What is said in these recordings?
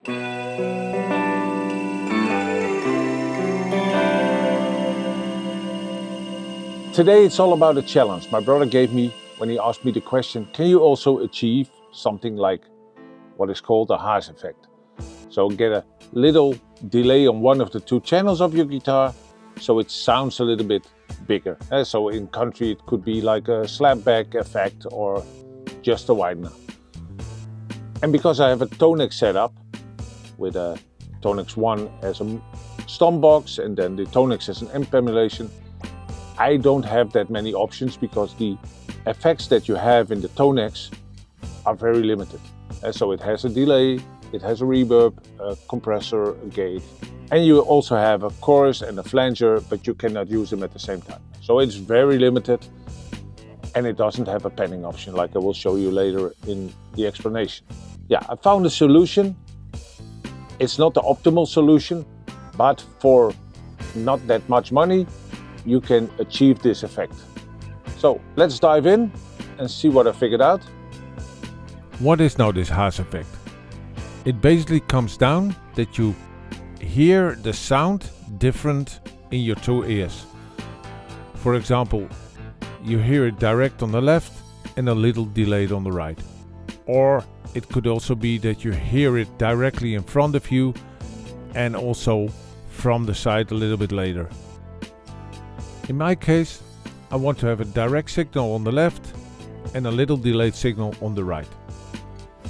Today it's all about a challenge my brother gave me when he asked me the question, can you also achieve something like what is called a Haas Effect? So get a little delay on one of the two channels of your guitar so it sounds a little bit bigger. So in country it could be like a slapback effect or just a widener. And because I have a TONEX setup with a TONEX 1 as a stomp box and then the TONEX as an amp emulation, I don't have that many options because the effects that you have in the TONEX are very limited. So it has a delay, it has a reverb, a compressor, a gate, and you also have a chorus and a flanger, but you cannot use them at the same time. So it's very limited and it doesn't have a panning option like I will show you later in the explanation. Yeah, I found a solution. It's not the optimal solution, but for not that much money, you can achieve this effect. So let's dive in and see what I figured out. What is now this Haas effect? It basically comes down that you hear the sound different in your two ears. For example, you hear it direct on the left and a little delayed on the right. Or it could also be that you hear it directly in front of you and also from the side a little bit later. In my case, I want to have a direct signal on the left and a little delayed signal on the right.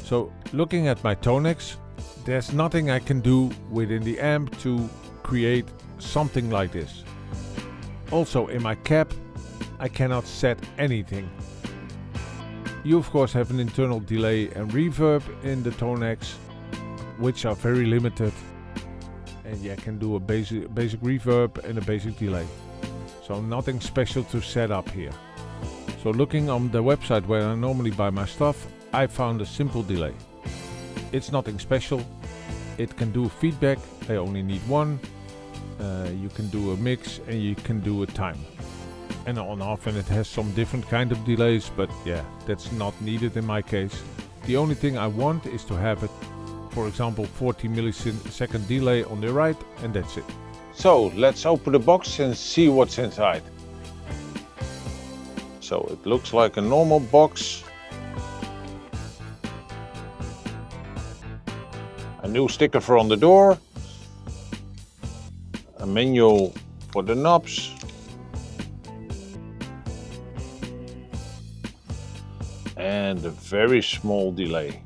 So looking at my TONEX, there's nothing I can do within the amp to create something like this. Also in my cab, I cannot set anything. You of course have an internal delay and reverb in the TONEX, which are very limited. And you can do a basic reverb and a basic delay. So nothing special to set up here. So looking on the website where I normally buy my stuff, I found a simple delay. It's nothing special. It can do feedback, I only need one. You can do a mix and you can do a time. And on often it has some different kind of delays, but yeah, that's not needed in my case. The only thing I want is to have it, for example, 40 millisecond delay on the right, and that's it. So let's open the box and see what's inside. So it looks like a normal box. A new sticker for on the door. A manual for the knobs. And a very small delay.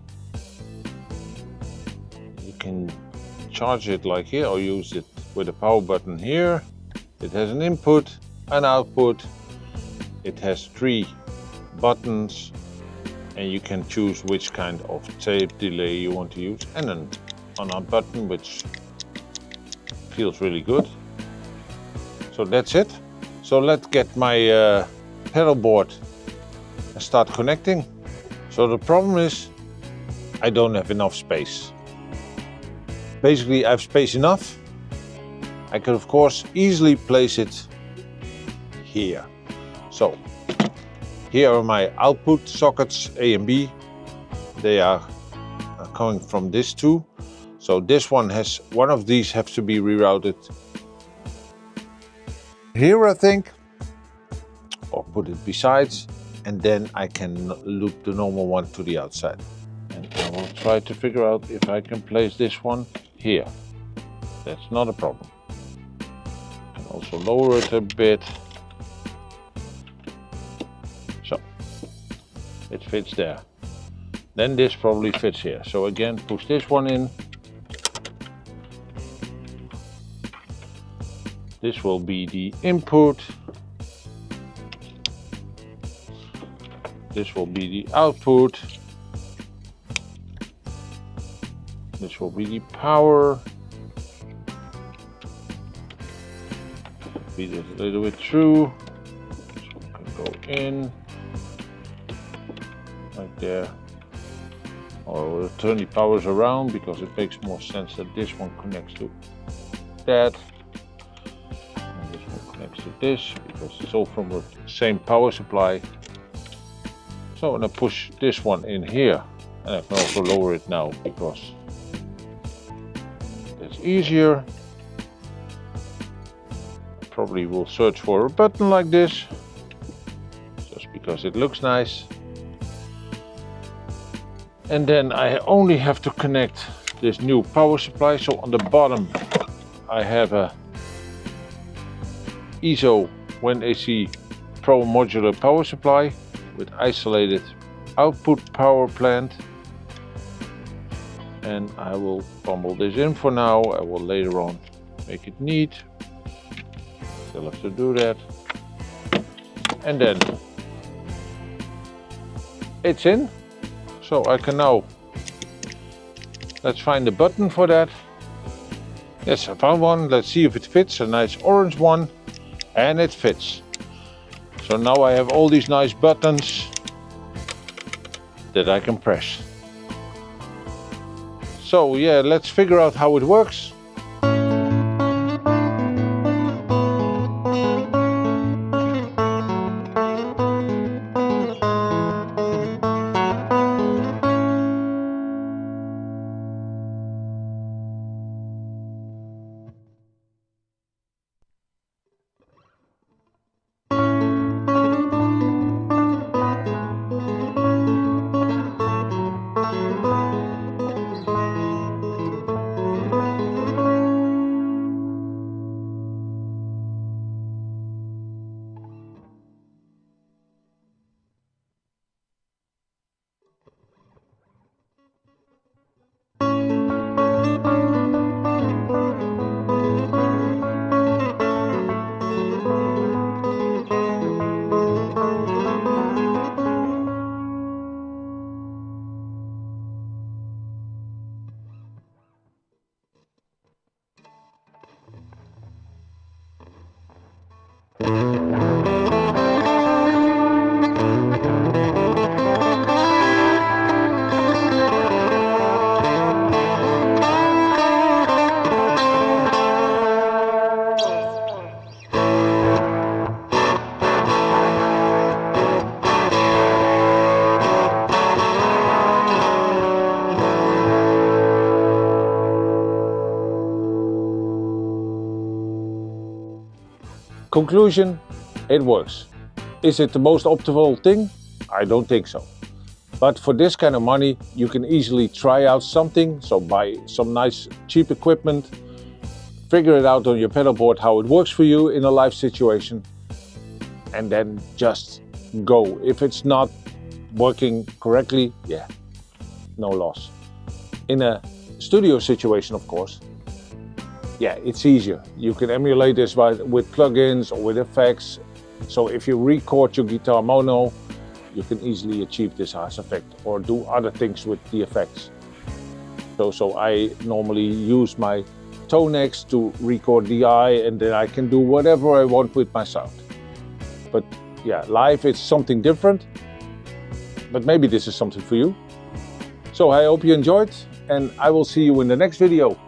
You can charge it like here or use it with a power button here. It has an input, an output. It has 3 buttons and you can choose which kind of tape delay you want to use and an on-off button, which feels really good. So that's it. So let's get my pedal board and start connecting. So the problem is I don't have enough space. Basically I have space enough. I could of course easily place it here. So here are my output sockets A and B. They are coming from this two. So this one has, one of these has to be rerouted here I think, or put it besides, and then I can loop the normal one to the outside. And I will try to figure out if I can place this one here. That's not a problem. And also lower it a bit. So it fits there. Then this probably fits here. So again, push this one in. This will be the input. This will be the output. This will be the power. Feed it a little bit through. This one can go in. Like there. Or we'll turn the powers around because it makes more sense that this one connects to that. And this one connects to this because it's all from the same power supply. So, and I push this one in here, and I can also lower it now because it's easier. Probably will search for a button like this, just because it looks nice. And then I only have to connect this new power supply. So on the bottom I have a ISO 1AC Pro modular power supply with isolated output power plant. And I will bundle this in for now. I will later on make it neat. Still have to do that. And then it's in. So I can now, let's find the button for that. Yes, I found one. Let's see if it fits. A nice orange one. And it fits. So now I have all these nice buttons that I can press. So yeah, let's figure out how it works. Conclusion, it works. Is it the most optimal thing? I don't think so. But for this kind of money, you can easily try out something. So buy some nice cheap equipment, figure it out on your pedal board how it works for you in a live situation, and then just go. If it's not working correctly, yeah, no loss. In a studio situation, of course, yeah, it's easier. You can emulate this with plugins or with effects. So if you record your guitar mono, you can easily achieve this Haas effect or do other things with the effects. So I normally use my TONEX to record DI, and then I can do whatever I want with my sound. But yeah, live it's something different. But maybe this is something for you. So I hope you enjoyed, and I will see you in the next video.